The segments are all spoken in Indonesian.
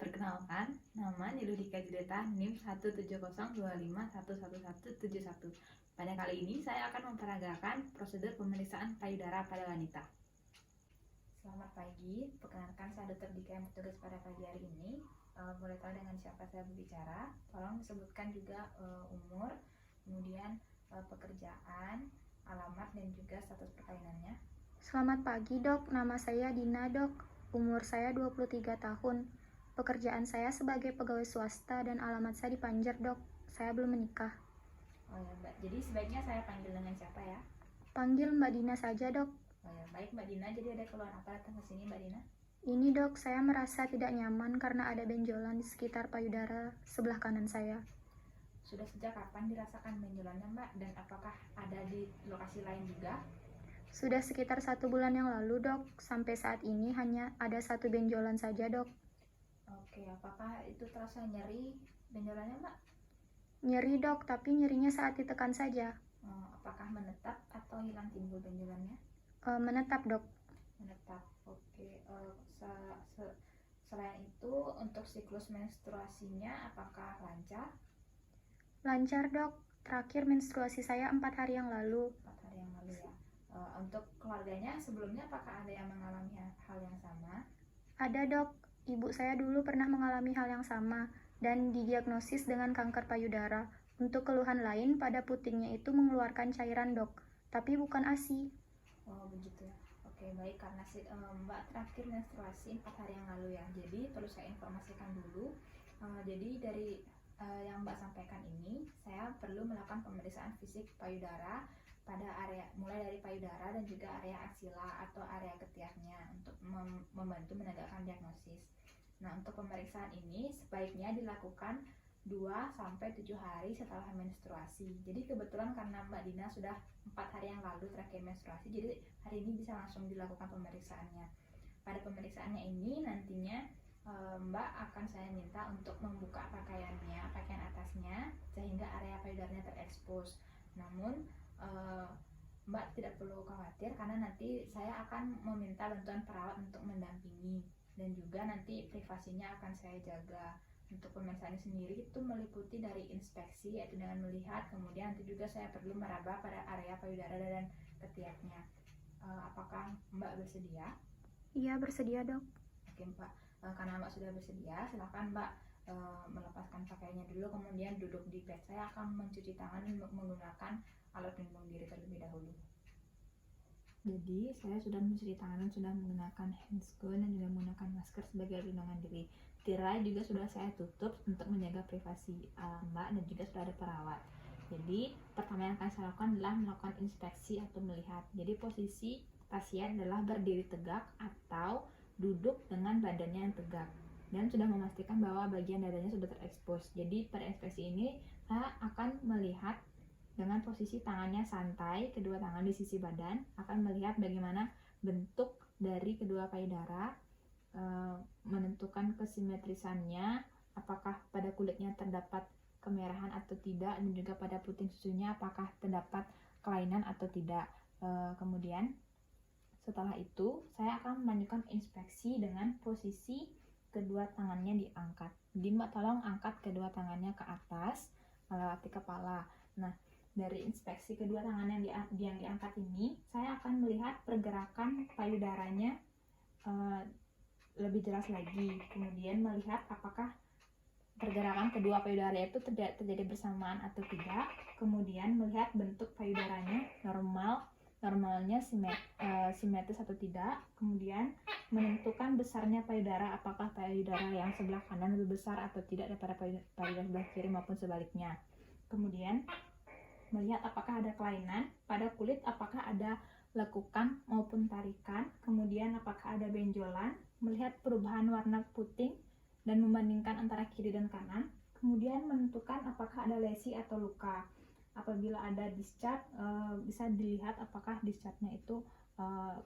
Perkenalkan, nama Niludika Juleta, NIM 17025111171. Pada kali ini saya akan memperagakan prosedur pemeriksaan payudara pada wanita. Selamat pagi, perkenalkan saya Dr. Dika yang bertugas pada pagi hari ini. Boleh tahu dengan siapa saya berbicara? Tolong disebutkan juga umur, kemudian pekerjaan, alamat, dan juga status perkawinannya. Selamat pagi dok, nama saya Dina dok, umur saya 23 tahun. Pekerjaan saya sebagai pegawai swasta dan alamat saya di Panjer dok, saya belum menikah. Oh ya Mbak, jadi sebaiknya saya panggil dengan siapa ya? Panggil Mbak Dina saja dok. Oh ya, baik Mbak Dina, jadi ada keluhan apa datang ke sini Mbak Dina? Ini dok, saya merasa tidak nyaman karena ada benjolan di sekitar payudara sebelah kanan saya. Sudah sejak kapan dirasakan benjolannya Mbak, dan apakah ada di lokasi lain juga? Sudah sekitar 1 bulan yang lalu dok, sampai saat ini hanya ada 1 benjolan saja dok. Oke, apakah itu terasa nyeri benjolannya Mbak? Nyeri dok, tapi nyerinya saat ditekan saja. Apakah menetap atau hilang timbul benjolannya? Menetap dok. Menetap, oke. Selain itu, untuk siklus menstruasinya apakah lancar? Lancar dok, terakhir menstruasi saya 4 hari yang lalu. 4 hari yang lalu ya. Untuk keluarganya sebelumnya apakah ada yang mengalami hal yang sama? Ada dok, ibu saya dulu pernah mengalami hal yang sama dan didiagnosis dengan kanker payudara. Untuk keluhan lain, pada putingnya itu mengeluarkan cairan dok, tapi bukan ASI. Oh begitu ya. Oke baik, karena Mbak terakhir menstruasi 4 hari yang lalu ya. Jadi perlu saya informasikan dulu. Jadi dari yang Mbak sampaikan ini, saya perlu melakukan pemeriksaan fisik payudara pada area mulai dari payudara dan juga area aksila atau area ketiaknya untuk membantu menegakkan diagnosis. Nah, untuk pemeriksaan ini sebaiknya dilakukan 2-7 hari setelah menstruasi. Jadi kebetulan karena Mbak Dina sudah 4 hari yang lalu terakhir menstruasi, jadi hari ini bisa langsung dilakukan pemeriksaannya. Pada pemeriksaannya ini nantinya Mbak akan saya minta untuk membuka pakaiannya, pakaian atasnya, sehingga area payudaranya terekspos. Namun Mbak tidak perlu khawatir karena nanti saya akan meminta bantuan perawat untuk mendampingi, dan juga nanti privasinya akan saya jaga. Untuk pemeriksaan sendiri itu meliputi dari inspeksi, yaitu dengan melihat, kemudian nanti juga saya perlu meraba pada area payudara dan ketiaknya. Apakah Mbak bersedia? Iya, bersedia dok. Oke Mbak, karena Mbak sudah bersedia, silakan Mbak melepaskan pakaiannya dulu, kemudian duduk di bed. Saya akan mencuci tangan menggunakan alat pelindung diri terlebih dahulu. Jadi saya sudah mencuci tangan dan sudah menggunakan handscoon dan juga menggunakan masker sebagai perlindungan diri. Tirai juga sudah saya tutup untuk menjaga privasi Mbak, dan juga sudah ada perawat. Jadi pertama yang akan saya lakukan adalah melakukan inspeksi atau melihat. Jadi posisi pasien adalah berdiri tegak atau duduk dengan badannya yang tegak, dan sudah memastikan bahwa bagian dadanya sudah terekspos. Jadi pada inspeksi ini saya akan melihat dengan posisi tangannya santai, kedua tangan di sisi badan, akan melihat bagaimana bentuk dari kedua payudara, menentukan kesimetrisannya, apakah pada kulitnya terdapat kemerahan atau tidak, dan juga pada puting susunya apakah terdapat kelainan atau tidak. Kemudian setelah itu saya akan melanjutkan inspeksi dengan posisi kedua tangannya diangkat. Jadi Mbak tolong angkat kedua tangannya ke atas melewati kepala. Nah, dari inspeksi kedua tangan yang diangkat ini, saya akan melihat pergerakan payudaranya lebih jelas lagi. Kemudian melihat apakah pergerakan kedua payudara itu terjadi bersamaan atau tidak. Kemudian melihat bentuk payudaranya normalnya simetris atau tidak. Kemudian menentukan besarnya payudara, apakah payudara yang sebelah kanan lebih besar atau tidak daripada payudara sebelah kiri maupun sebaliknya. Kemudian melihat apakah ada kelainan pada kulit, apakah ada lekukan maupun tarikan, kemudian apakah ada benjolan, melihat perubahan warna puting dan membandingkan antara kiri dan kanan, kemudian menentukan apakah ada lesi atau luka. Apabila ada discharge, bisa dilihat apakah discharge-nya itu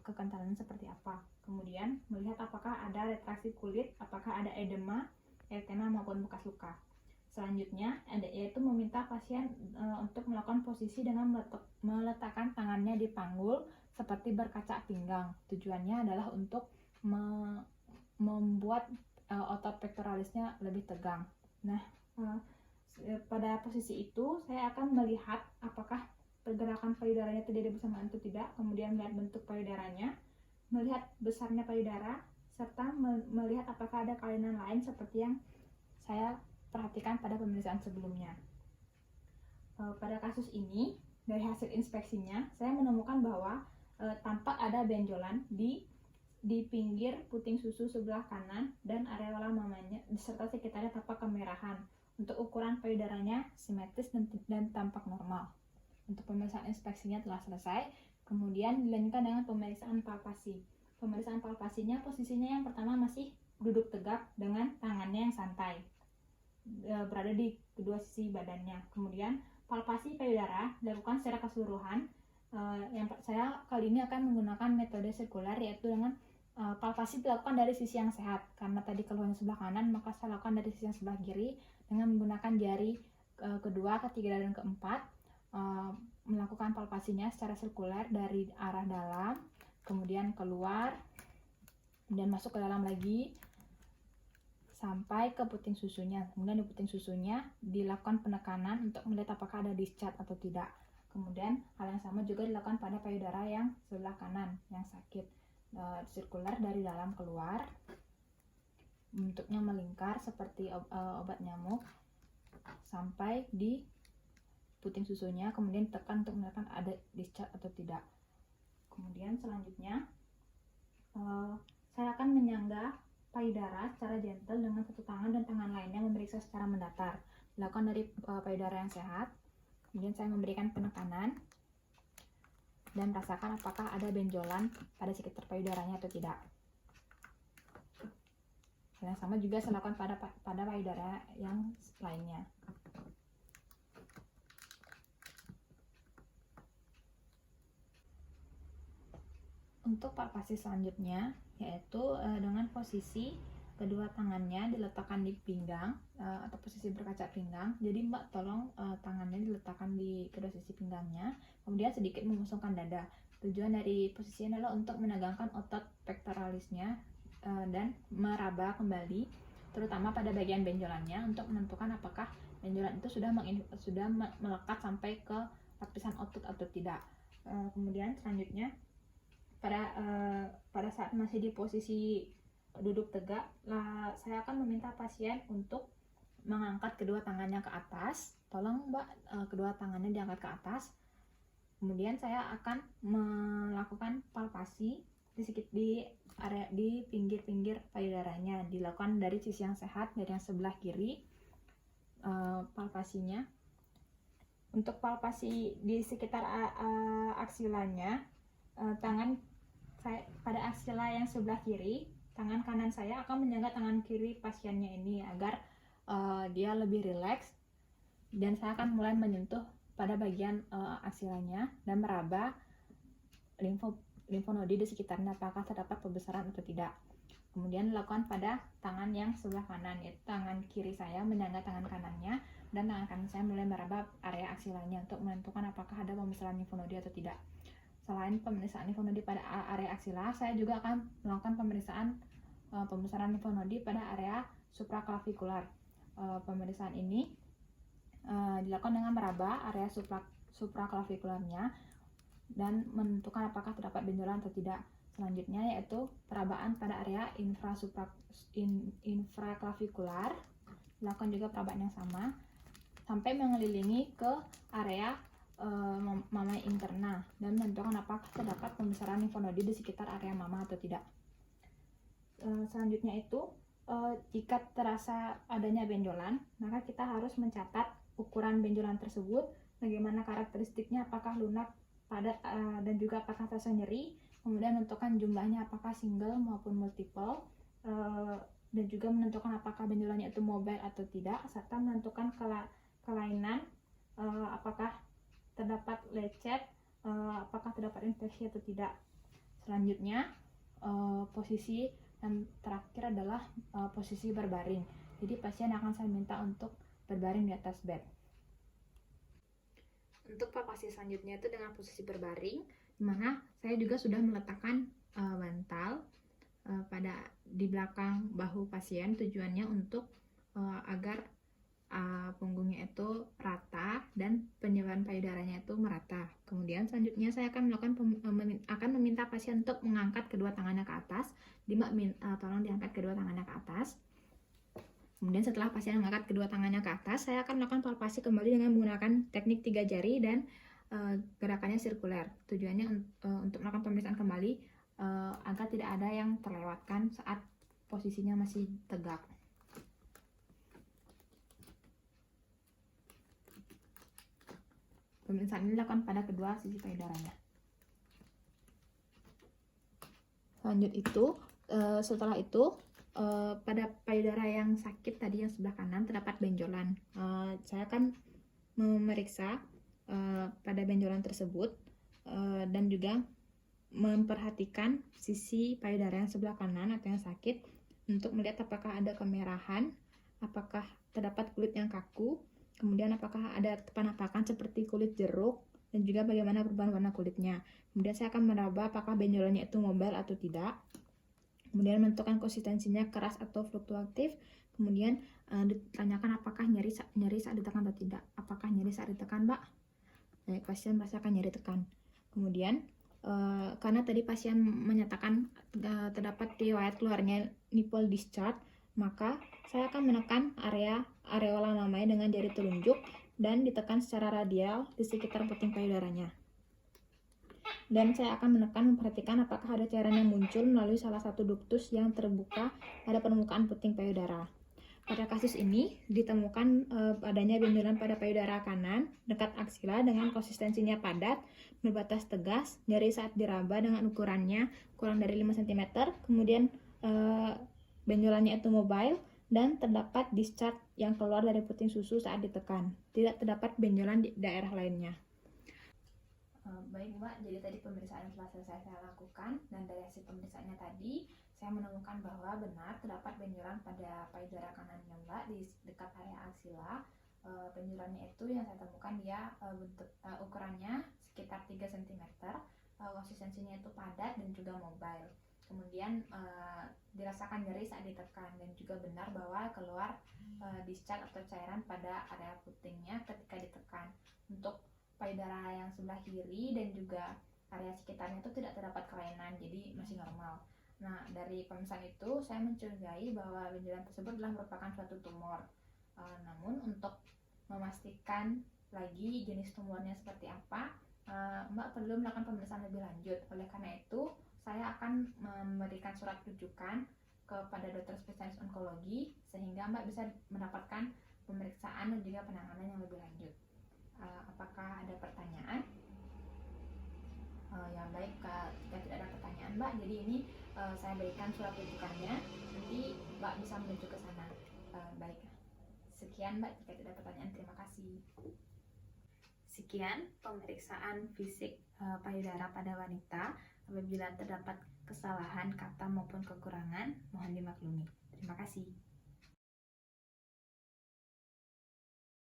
kekentalannya seperti apa. Kemudian melihat apakah ada retraksi kulit, apakah ada edema, eritema maupun bekas luka. Selanjutnya yaitu meminta pasien untuk melakukan posisi dengan meletakkan tangannya di panggul seperti berkaca pinggang. Tujuannya adalah untuk membuat otot pektoralisnya lebih tegang. Nah, pada posisi itu saya akan melihat apakah pergerakan payudaranya terjadi bersamaan atau tidak, kemudian melihat bentuk payudaranya, melihat besarnya payudara, serta melihat apakah ada kelainan lain seperti yang saya perhatikan pada pemeriksaan sebelumnya. Pada kasus ini, dari hasil inspeksinya, saya menemukan bahwa tampak ada benjolan di pinggir puting susu sebelah kanan dan areola mamanya, serta sekitarnya tampak kemerahan. Untuk ukuran payudaranya simetris dan tampak normal. Untuk pemeriksaan inspeksinya telah selesai, kemudian dilanjutkan dengan pemeriksaan palpasi. Pemeriksaan palpasinya, posisinya yang pertama masih duduk tegak dengan tangannya yang santai, berada di kedua sisi badannya. Kemudian palpasi payudara dilakukan secara keseluruhan. Yang saya kali ini akan menggunakan metode sirkular, yaitu dengan palpasi dilakukan dari sisi yang sehat. Karena tadi keluhan sebelah kanan, maka saya lakukan dari sisi yang sebelah kiri dengan menggunakan jari kedua, ketiga, dan keempat, melakukan palpasinya secara sirkular dari arah dalam, kemudian keluar, dan masuk ke dalam lagi sampai ke puting susunya. Kemudian di puting susunya dilakukan penekanan untuk melihat apakah ada discharge atau tidak. Kemudian hal yang sama juga dilakukan pada payudara yang sebelah kanan yang sakit, sirkular dari dalam keluar, bentuknya melingkar seperti obat nyamuk sampai di puting susunya, kemudian tekan untuk menentukan ada discharge atau tidak. Kemudian selanjutnya saya akan menyangga payudara secara gentle dengan satu tangan dan tangan lainnya memeriksa secara mendatar. Dilakukan dari payudara yang sehat. Kemudian saya memberikan penekanan dan merasakan apakah ada benjolan pada sekitar payudaranya atau tidak. Hal yang sama juga saya lakukan pada payudara yang lainnya. Untuk palpasi selanjutnya, yaitu dengan posisi kedua tangannya diletakkan di pinggang atau posisi berkaca pinggang. Jadi Mbak tolong tangannya diletakkan di kedua sisi pinggangnya, kemudian sedikit mengusungkan dada. Tujuan dari posisi ini adalah untuk menegangkan otot pektoralisnya dan meraba kembali, terutama pada bagian benjolannya, untuk menentukan apakah benjolan itu sudah melekat sampai ke lapisan otot atau tidak. Kemudian selanjutnya pada saat masih di posisi duduk tegak, saya akan meminta pasien untuk mengangkat kedua tangannya ke atas. Tolong Mbak, kedua tangannya diangkat ke atas. Kemudian saya akan melakukan palpasi di area di pinggir-pinggir payudaranya. Dilakukan dari sisi yang sehat, dari yang sebelah kiri palpasinya. Untuk palpasi di sekitar aksilanya, tangan saya pada aksila yang sebelah kiri, tangan kanan saya akan menyangga tangan kiri pasiennya ini agar dia lebih rileks, dan saya akan mulai menyentuh pada bagian aksilanya dan meraba limfonodi di sekitarnya apakah terdapat pembesaran atau tidak. Kemudian dilakukan pada tangan yang sebelah kanan, yaitu tangan kiri saya menyangga tangan kanannya dan tangan kanan saya mulai meraba area aksilanya untuk menentukan apakah ada pembesaran limfonodi atau tidak. Selain pemeriksaan limfonodi pada area aksila, saya juga akan melakukan pembesaran limfonodi pada area supraklavikular. Pemeriksaan ini dilakukan dengan meraba area supraklavikularnya dan menentukan apakah terdapat benjolan atau tidak. Selanjutnya yaitu perabaan pada area infraklavikular. Dilakukan juga perabaan yang sama sampai mengelilingi ke area mama interna dan menentukan apakah terdapat pembesaran limfonodi di sekitar area mama atau tidak. Selanjutnya itu jika terasa adanya benjolan, maka kita harus mencatat ukuran benjolan tersebut, bagaimana karakteristiknya, apakah lunak, padat, dan juga apakah terasa nyeri. Kemudian menentukan jumlahnya apakah single maupun multiple, dan juga menentukan apakah benjolannya itu mobile atau tidak, serta menentukan kelainan, apakah terdapat lecet, apakah terdapat infeksi atau tidak. Selanjutnya posisi yang terakhir adalah posisi berbaring. Jadi pasien akan saya minta untuk berbaring di atas bed. Untuk palpasi selanjutnya itu dengan posisi berbaring, di mana saya juga sudah meletakkan bantal pada di belakang bahu pasien, tujuannya untuk agar punggungnya itu rata dan penyebaran payudaranya itu merata. Kemudian selanjutnya saya akan meminta pasien untuk mengangkat kedua tangannya ke atas. Tolong diangkat kedua tangannya ke atas. Kemudian setelah pasien mengangkat kedua tangannya ke atas, saya akan melakukan palpasi kembali dengan menggunakan teknik 3 jari dan gerakannya sirkuler. Tujuannya untuk melakukan pemeriksaan kembali agar tidak ada yang terlewatkan saat posisinya masih tegak. Pemeriksaan ini dilakukan pada kedua sisi payudaranya. Setelah itu pada payudara yang sakit tadi yang sebelah kanan terdapat benjolan. Saya akan memeriksa pada benjolan tersebut dan juga memperhatikan sisi payudara yang sebelah kanan atau yang sakit untuk melihat apakah ada kemerahan, apakah terdapat kulit yang kaku, kemudian apakah ada penampakan seperti kulit jeruk, dan juga bagaimana perubahan warna kulitnya. Kemudian saya akan meraba apakah benjolannya itu mobile atau tidak. Kemudian menentukan konsistensinya keras atau fluktuatif. Kemudian ditanyakan apakah nyeri saat ditekan atau tidak. Apakah nyeri saat ditekan, Mbak? Baik, pasien merasakan nyeri tekan. Kemudian karena tadi pasien menyatakan terdapat riwayat keluarnya nipple discharge, maka saya akan menekan areola mamae dengan jari telunjuk dan ditekan secara radial di sekitar puting payudaranya. Dan saya akan memperhatikan apakah ada cairan yang muncul melalui salah satu duktus yang terbuka pada permukaan puting payudara. Pada kasus ini ditemukan adanya benjolan pada payudara kanan dekat aksila dengan konsistensinya padat, berbatas tegas, nyeri saat diraba dengan ukurannya kurang dari 5 cm, kemudian benjolannya itu mobile, dan terdapat discharge yang keluar dari puting susu saat ditekan. Tidak terdapat benjolan di daerah lainnya. Baik Mbak, jadi tadi pemeriksaan telah selesai saya lakukan, dan dari hasil pemeriksaannya tadi saya menemukan bahwa benar terdapat benjolan pada payudara kanannya Mbak di dekat area aksila. Benjolannya itu yang saya temukan dia ukurannya sekitar 3 cm, konsistensinya itu padat dan juga mobile. Kemudian dirasakan nyeri saat ditekan, dan juga benar bahwa keluar discharge atau cairan pada area putingnya ketika ditekan. Untuk payudara yang sebelah kiri dan juga area sekitarnya itu tidak terdapat kelainan, jadi masih normal. Nah, dari pemeriksaan itu saya mencurigai bahwa benjolan tersebut adalah merupakan suatu tumor. Namun untuk memastikan lagi jenis tumornya seperti apa, Mbak perlu melakukan pemeriksaan lebih lanjut. Oleh karena itu, saya akan memberikan surat rujukan kepada dokter spesialis onkologi sehingga Mbak bisa mendapatkan pemeriksaan dan juga penanganan yang lebih lanjut. Apakah ada pertanyaan? Ya baik, jika tidak ada pertanyaan Mbak, jadi ini saya berikan surat rujukannya, nanti Mbak bisa menuju ke sana. Baik, sekian Mbak, jika tidak ada pertanyaan, terima kasih. Sekian pemeriksaan fisik payudara pada wanita. Apabila terdapat kesalahan kata maupun kekurangan, mohon dimaklumi. Terima kasih.